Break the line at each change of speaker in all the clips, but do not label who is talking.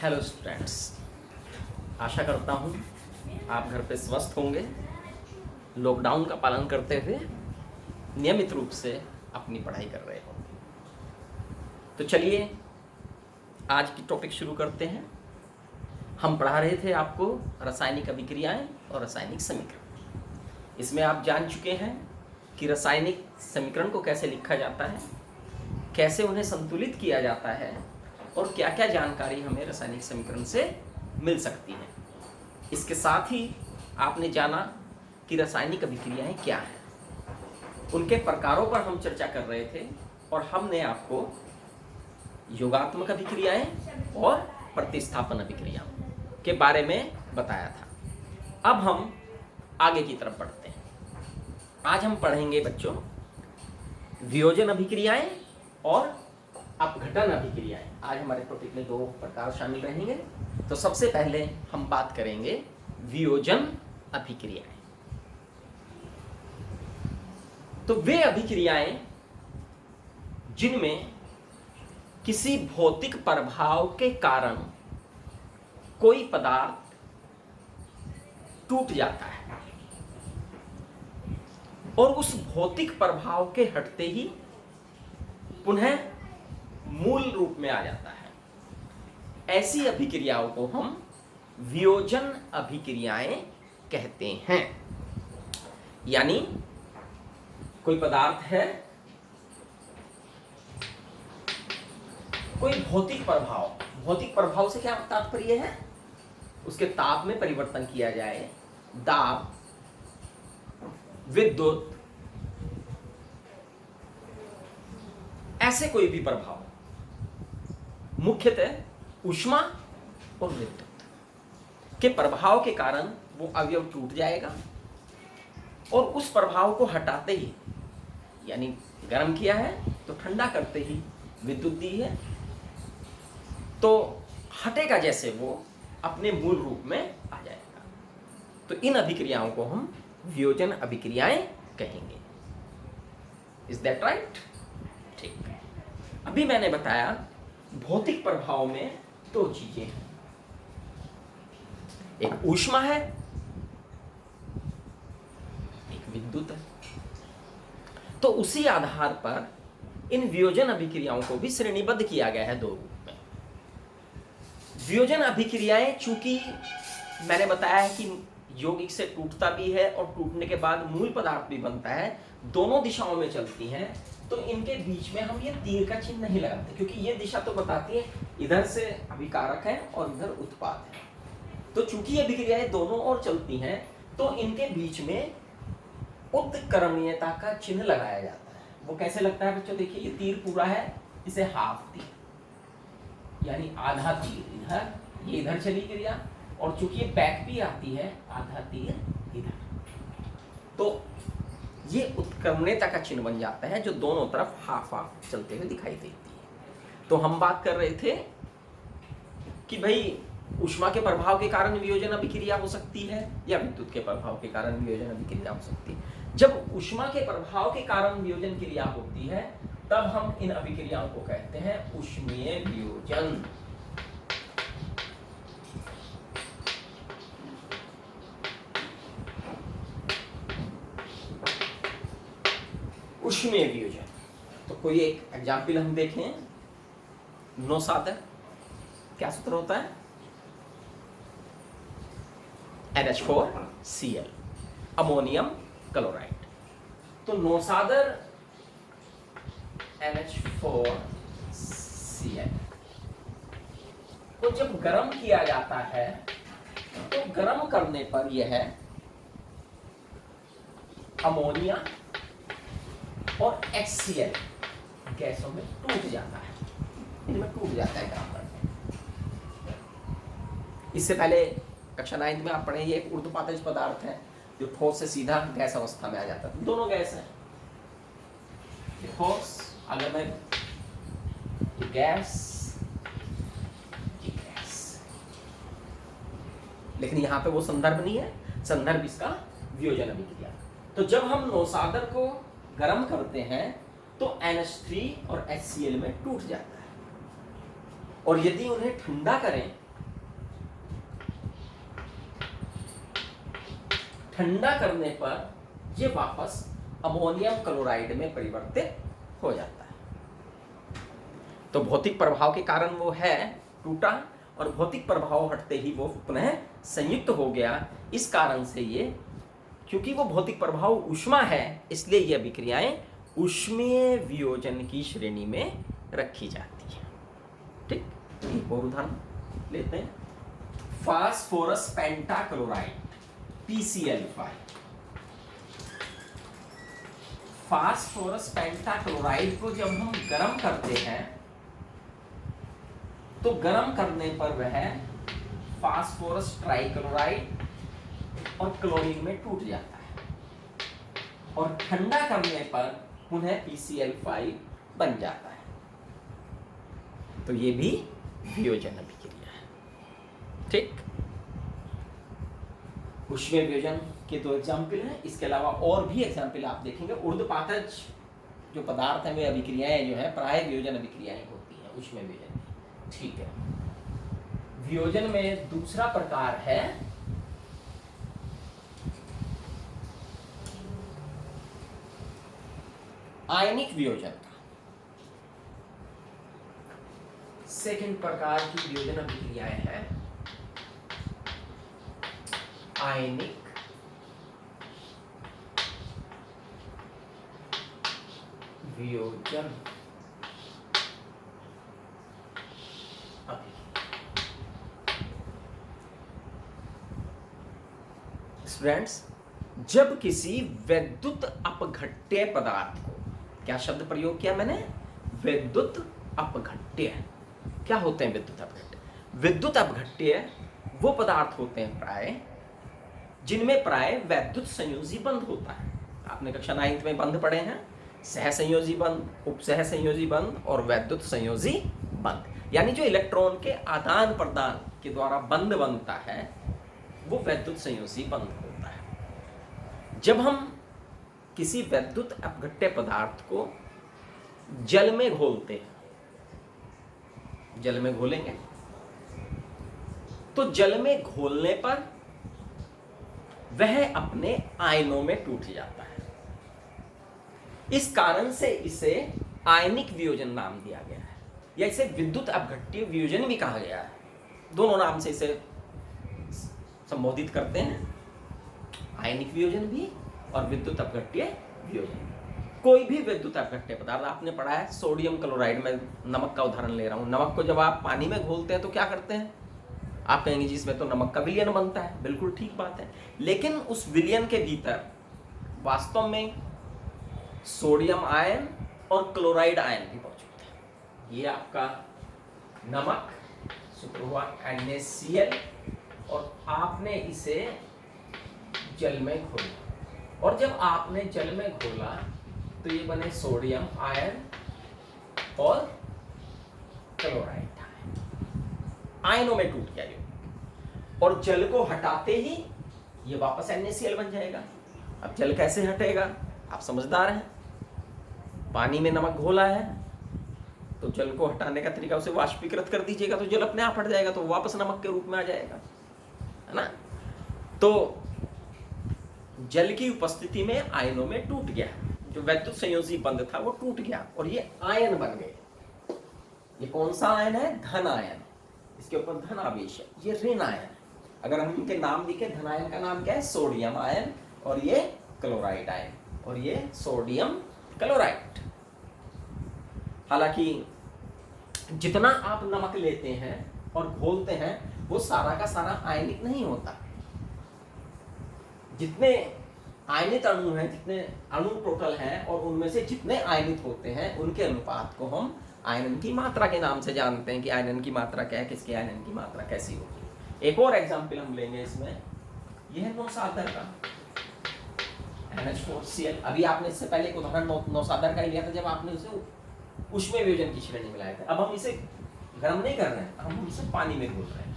Hello students, आशा करता हूँ आप घर पे स्वस्थ होंगे। लॉकडाउन का पालन करते हुए नियमित रूप से अपनी पढ़ाई कर रहे हो। तो चलिए आज की टॉपिक शुरू करते हैं। हम पढ़ा रहे थे आपको रासायनिक अभिक्रियाएं और रासायनिक समीकरण। इसमें आप जान चुके हैं कि रासायनिक समीकरण को कैसे लिखा जाता है, कैसे उन्हें संतुलित किया जाता है और क्या क्या जानकारी हमें रासायनिक समीकरण से मिल सकती है। इसके साथ ही आपने जाना कि रासायनिक अभिक्रियाएं क्या हैं, उनके प्रकारों पर हम चर्चा कर रहे थे और हमने आपको योगात्मक अभिक्रियाएं और प्रतिस्थापन अभिक्रियाओं के बारे में बताया था। अब हम आगे की तरफ बढ़ते हैं। आज हम पढ़ेंगे बच्चों वियोजन अभिक्रियाएं और अपघटन अभिक्रियाएं। आज हमारे टॉपिक में दो प्रकार शामिल रहेंगे। तो सबसे पहले हम बात करेंगे वियोजन अभिक्रियाएं। तो वे अभिक्रियाएं जिनमें किसी भौतिक प्रभाव के कारण कोई पदार्थ टूट जाता है और उस भौतिक प्रभाव के हटते ही पुनः मूल रूप में आ जाता है, ऐसी अभिक्रियाओं को हम वियोजन अभिक्रियाएं कहते हैं। यानी कोई पदार्थ है, कोई भौतिक प्रभाव से क्या तात्पर्य है? उसके ताप में परिवर्तन किया जाए, दाब, विद्युत, ऐसे कोई भी प्रभाव, मुख्यतः ऊष्मा और विद्युत के प्रभाव के कारण वो अवयव टूट जाएगा और उस प्रभाव को हटाते ही, यानी गर्म किया है तो ठंडा करते ही विद्युत दी है तो हटेगा, जैसे वो अपने मूल रूप में आ जाएगा। तो इन अभिक्रियाओं को हम वियोजन अभिक्रियाएं कहेंगे। Is that right? ठीक है। अभी मैंने बताया भौतिक प्रभाव में दो चीजें हैं, एक ऊष्मा है, एक विद्युत है। तो उसी आधार पर इन वियोजन अभिक्रियाओं को भी श्रेणीबद्ध किया गया है दो रूप में। वियोजन अभिक्रियाएं चूंकि मैंने बताया है कि यौगिक से टूटता भी है और टूटने के बाद मूल पदार्थ भी बनता है, दोनों दिशाओं में चलती हैं, तो इनके बीच में हम ये तीर का चिन्ह नहीं लगाते, क्योंकि ये दिशा तो बताती है इधर से अभिकारक है और इधर उत्पाद है। तो चूंकि ये अभिक्रियाएं दोनों ओर चलती हैं तो इनके बीच में उत्कर्मणीयता का चिन्ह लगाया जाता है। वो कैसे लगता है बच्चों? देखिए, ये तीर पूरा है, इसे हाफ तीर, यानी आधा तीर इधर, ये इधर चली क्रिया, और चूंकि ये बैक भी आती है, आधा तीर इधर, तो ये उत्क्रमणीयता का चिन्ह बन जाता है जो दोनों तरफ हाफ हाफ चलते हुए दिखाई देती है। तो हम बात कर रहे थे कि भाई ऊष्मा के प्रभाव के कारण वियोजन अभिक्रिया हो सकती है या विद्युत के प्रभाव के कारण वियोजन अभिक्रिया हो सकती है। जब ऊष्मा के प्रभाव के कारण वियोजन क्रिया होती है तब हम इन अभिक्रियाओं को कहते हैं ऊष्मीय वियोजन। ऊष्मीय वियोजन। तो कोई एक एग्जाम्पल हम देखें, नौसादर, क्या सूत्र होता है? NH4Cl, ammonium chloride. तो नौसादर NH4Cl को जब गर्म किया जाता है तो गर्म करने पर यह अमोनिया और HCl गैसों में टूट जाता है, इनमें टूट जाता है गर्म करने। इससे पहले कक्षा 9 में आप पढ़े, ये एक ऊर्ध्वपातज पदार्थ है जो ठोस से सीधा गैस अवस्था में आ जाता है। दोनों गैस हैं, ठोस, अगर मैं गैस, लेकिन यहाँ पे वो संदर्भ नहीं है, संदर्भ इसका वियोजन अभिक्रिया। तो जब हम नौसादर को गर्म करते हैं तो NH3 और HCl में टूट जाता है, और यदि उन्हें ठंडा करें ठंडा करने पर ये वापस अमोनियम क्लोराइड में परिवर्तित हो जाता है। तो भौतिक प्रभाव के कारण वो है टूटा, और भौतिक प्रभाव हटते ही वो पुनः संयुक्त हो गया। इस कारण से ये, क्योंकि वो भौतिक प्रभाव ऊष्मा है, इसलिए ये अभिक्रियाएं ऊष्मीय वियोजन की श्रेणी में रखी जाती है। ठीक, एक और उदाहरण लेते हैं। Phosphorus pentachloride PCl5। Phosphorus pentachloride को जब हम गर्म करते हैं तो गर्म करने पर वह फास्फोरस ट्राइक्लोराइड और क्लोरीन में टूट जाता है, और ठंडा करने पर पुनः PCl5 बन जाता है। तो ये भी वियोजन अभिक्रिया है। ठीक, ऊष्मीय वियोजन के दो एग्जाम्पल हैं। इसके अलावा और भी एग्जाम्पल आप देखेंगे। ऊर्ध्वपातज जो पदार्थ हैं वे अभिक्रियाएं जो है प्राय वियोजन अभिक्रियाएं होती हैं ऊष्मीय वियोजन। ठीक है, वियोजन में दूसरा प्रकार है आयनिक वियोजन का। सेकंड प्रकार की वियोजन अभिक्रियाएं हैं आयनिक वियोजन स्टूडेंट्स, जब किसी वैद्युत अपघट्य पदार्थ को, क्या शब्द प्रयोग किया मैंने? विद्युत अपघट्य। क्या होते हैं विद्युत अपघट्य? विद्युत अपघट्य वो पदार्थ होते हैं प्राय जिनमें प्राय वैद्युत संयोजी बंध होता है। आपने कक्षा 9th में बंध पढ़े हैं, सह संयोजी बंध, उपसह संयोजी बंध और वैद्युत संयोजी बंध। यानी जो इलेक्ट्रॉन के आदान प्रदान के द्वारा बंध बनता है वो वैद्युत संयोजी बंध होता है। जब हम किसी वैद्युत अपघट्य पदार्थ को जल में घोलते हैं, जल में घोलेंगे तो जल में घोलने पर वह अपने आयनों में टूट जाता है। इस कारण से इसे आयनिक वियोजन नाम दिया गया है, या इसे विद्युत अपघट्य वियोजन भी कहा गया है। दोनों नाम से इसे संबोधित करते हैं, आयनिक वियोजन भी और विद्युत अपघट्य वियोजन। कोई भी विद्युत अपघट्य पदार्थ, आपने पढ़ा है सोडियम क्लोराइड में, नमक का उदाहरण ले रहा हूं। नमक को जब आप पानी में घोलते हैं तो क्या करते हैं? आप कहेंगे जी इसमें तो नमक का विलयन बनता है। बिल्कुल ठीक बात है, लेकिन उस विलयन के भीतर वास्तव में सोडियम आयन और क्लोराइड आयन भी मौजूद है। ये आपका नमक शुक्र हुआ NaCl, और आपने इसे जल में घोला, और जब आपने जल में घोला तो ये बने सोडियम आयन और क्लोराइड आयन, आयनों में टूट गया ये, और जल को हटाते ही ये वापस NaCl बन जाएगा। अब जल कैसे हटेगा? आप समझदार हैं, पानी में नमक घोला है तो जल को हटाने का तरीका उसे वाष्पीकृत कर दीजिएगा तो जल अपने आप हट जाएगा, तो वापस नमक के रूप में आ जाएगा, है ना। तो जल की उपस्थिति में आयनों में टूट गया, जो वैद्युत संयोजी बंध था वो टूट गया और ये आयन बन गए। ये कौन सा आयन है? धन आयन, इसके ऊपर धन आवेश है। ये ऋण आयन, अगर हम इनके नाम लिखे, धन आयन का नाम क्या है? सोडियम आयन, और ये क्लोराइड आयन, और ये सोडियम क्लोराइड। हालांकि जितना आप नमक लेते हैं और घोलते हैं वो सारा का सारा आयनिक नहीं होता। जितने आयनित अणु हैं, जितने अणु टोटल हैं, और उनमें से जितने आयनित होते हैं उनके अनुपात को हम आयनन की मात्रा के नाम से जानते हैं कि आयनन की मात्रा क्या है, किसके आयनन की मात्रा कैसी होगी। एक और एग्जाम्पल हम लेंगे इसमें, यह है नौसादर का NH4Cl। अभी आपने इससे पहले एक उदाहरण नौसादर का ही लिया था जब आपने उसे ऊष्मीय वियोजन की श्रेणी में लाया था। अब हम इसे गर्म नहीं कर रहे हैं, हम इसे पानी में घोल रहे हैं।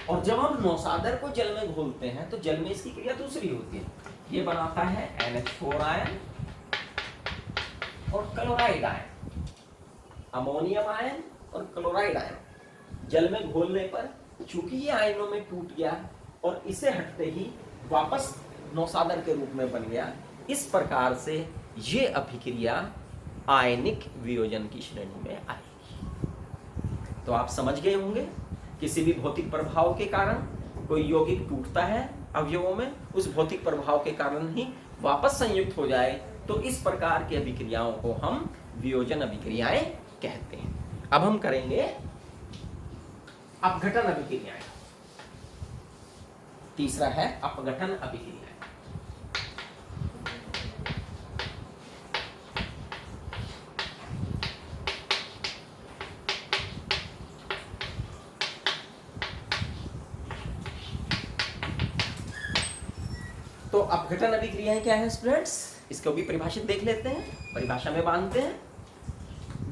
और जब हम नौसादर को जल में घोलते हैं तो जल में इसकी क्रिया दूसरी होती है। ये बनाता है NH4 आयन और क्लोराइड आयन, अमोनियम आयन और क्लोराइड आयन। जल में घोलने पर चूंकि ये आयनों में टूट गया और इसे हटते ही वापस नौसादन के रूप में बन गया। इस प्रकार से ये अभिक्रिया आयनिक वियोजन की श्रेणी में आएगी। तो आप समझ गए होंगे, किसी भी भौतिक प्रभाव के कारण कोई यौगिक टूटता है अवयवों में, उस भौतिक प्रभाव के कारण ही वापस संयुक्त हो जाए, तो इस प्रकार की अभिक्रियाओं को हम वियोजन अभिक्रियाएं कहते हैं। अब हम करेंगे अपघटन अभिक्रियाएं। तीसरा है अपघटन अभिक्रियाएं। तो अपघटन अभिक्रियाएं क्या है स्टूडेंट्स, इसको भी परिभाषित देख लेते हैं, परिभाषा में बांधते हैं।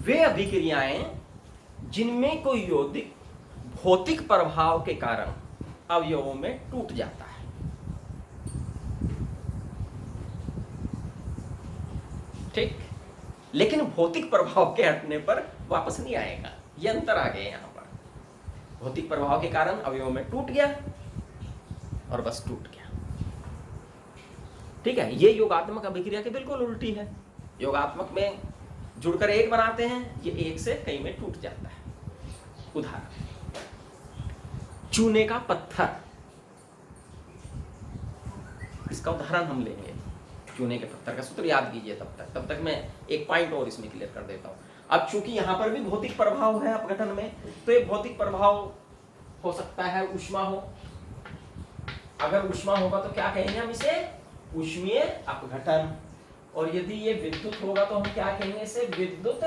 वे अभिक्रियाएं जिनमें कोई यौगिक भौतिक प्रभाव के कारण अवयवों में टूट जाता है। ठीक, लेकिन भौतिक प्रभाव के हटने पर वापस नहीं आएगा, ये अंतर आ गया यहां पर। भौतिक प्रभाव के कारण अवयवों में टूट गया और बस टूट गया। ठीक है, ये योगात्मक अभिक्रिया के बिल्कुल उल्टी है। योगात्मक में जुड़कर एक बनाते हैं, ये एक से कई में टूट जाता है। उदाहरण, चूने का पत्थर, इसका उदाहरण हम लेंगे। चूने के पत्थर का सूत्र याद कीजिए तब तक मैं एक पॉइंट और इसमें क्लियर कर देता हूं। अब चूंकि यहां पर भी भौतिक प्रभाव है अपघटन में, तो ये भौतिक प्रभाव हो सकता है ऊष्मा हो। अगर ऊष्मा होगा तो क्या कहेंगे हम इसे, ऊष्मीय अपघटन। और यदि ये विद्युत होगा तो हम क्या कहेंगे इसे, विद्युत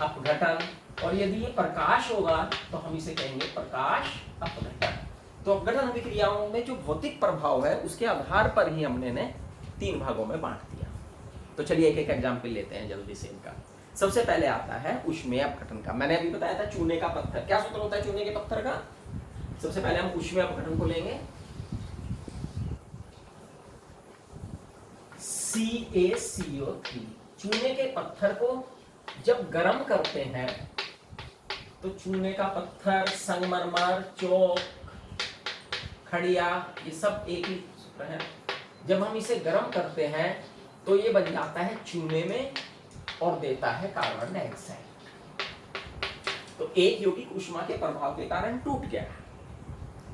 अपघटन। और यदि ये प्रकाश होगा तो हम इसे कहेंगे प्रकाश अपघटन। तो अपघटन अभिक्रियाओं में जो भौतिक प्रभाव है उसके आधार पर ही हमने ने 3 भागों में बांट दिया। तो चलिए एक एक एग्जाम्पल लेते हैं जल्दी से इनका। सबसे पहले आता है ऊष्मीय अपघटन का। मैंने अभी बताया था चूने का पत्थर, क्या सूत्र होता है चूने के पत्थर का। सबसे पहले हम ऊष्मीय अपघटन को लेंगे, CaCO3। चूने के पत्थर को जब गर्म करते हैं तो चूने का पत्थर, संगमरमर, चौक, खड़िया, ये सब एक ही सूत्र है। जब हम इसे गर्म करते हैं तो ये बन जाता है चूने में और देता है कार्बन डाइऑक्साइड। तो एक यौगिक ऊष्मा के प्रभाव के कारण टूट गया,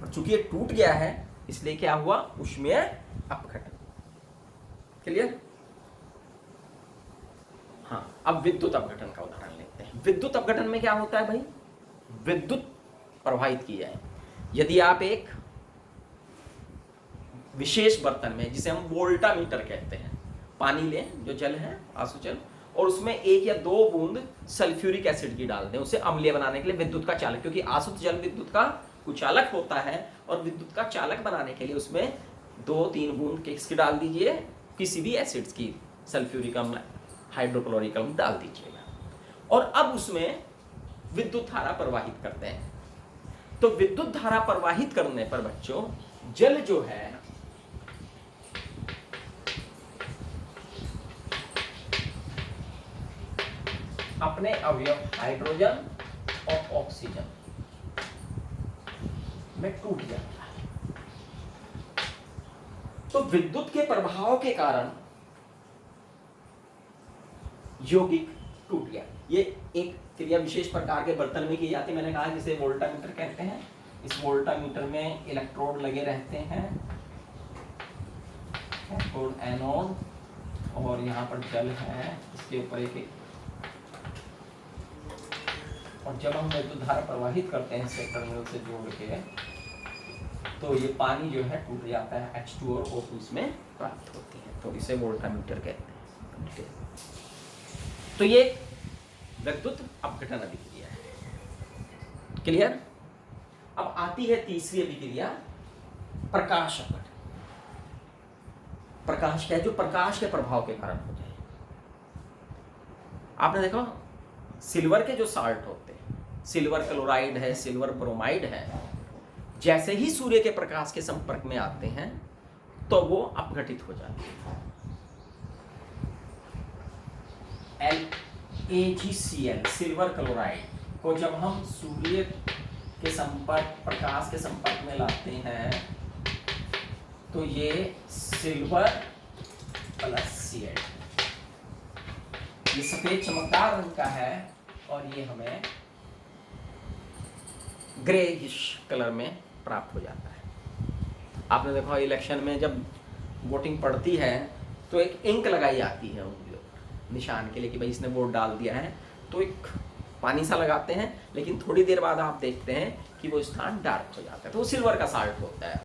और चूंकि ये टूट गया है इसलिए क्या हुआ, ऊष्मीय अपघटन। क्लियर। हाँ, अब विद्युत अपघटन का उदाहरण लेते हैं। विद्युत अपघटन में क्या होता है भाई, विद्युत प्रवाहित की जाए। यदि आप एक विशेष बर्तन में, जिसे हम वोल्टामीटर कहते हैं, पानी लें जो जल है आसु जल, और उसमें 1 या 2 बूंद सल्फ्यूरिक एसिड की डाल दें, उसे अम्लीय बनाने के लिए, विद्युत का चालक, क्योंकि आसुत जल विद्युत का कुचालक होता है, और विद्युत का चालक बनाने के लिए उसमें 2-3 बूंद किसकी डाल दीजिए, किसी भी एसिड्स की, सल्फ्यूरिक अम्ल, हाइड्रोक्लोरिक अम्ल डाल दीजिएगा, और अब उसमें विद्युत धारा प्रवाहित करते हैं। तो विद्युत धारा प्रवाहित करने पर बच्चों, जल जो है अपने अवयव हाइड्रोजन और ऑक्सीजन में टूट जाता है। तो विद्युत के प्रभाव के कारण यौगिक टूट गया। ये एक क्रिया विशेष प्रकार के बर्तन में की जाती है, मैंने कहा जिसे वोल्टामीटर कहते हैं। इस वोल्टामीटर में इलेक्ट्रोड लगे रहते हैं, कैथोड एनोड, और यहाँ पर जल है, इसके ऊपर एक, और जब हम विद्युत धारा प्रवाहित करते हैं इससे टर्मिनल से जोड़ के, तो ये पानी जो है टूट जाता है, H2 और O2 इसमें प्राप्त होती है, तो इसे वोल्टामीटर कहते हैं। तो ये विद्युत अपघटन अभिक्रिया है। क्लियर। अब आती है तीसरी अभिक्रिया, प्रकाश अपघटन। प्रकाश क्या है, जो प्रकाश के प्रभाव के कारण हो जाए। आपने देखा सिल्वर के जो साल्ट होते हैं, सिल्वर क्लोराइड है, सिल्वर ब्रोमाइड है, जैसे ही सूर्य के प्रकाश के संपर्क में आते हैं तो वो अपघटित हो जाते हैं। LaGCl, सिल्वर क्लोराइड को जब हम सूर्य के संपर्क, प्रकाश के संपर्क में लाते हैं तो ये सिल्वर प्लस शेड, ये सफेद चमकदार रंग का है और ये हमें ग्रेइश कलर में प्राप्त हो जाता है। आपने देखा इलेक्शन में जब वोटिंग पड़ती है तो एक इंक लगाई जाती है उंगलियों पर निशान के लिए कि भाई इसने वोट डाल दिया है, तो एक पानी सा लगाते हैं, लेकिन थोड़ी देर बाद आप देखते हैं कि वो स्थान डार्क हो जाता है, तो वो सिल्वर का साल्ट होता है।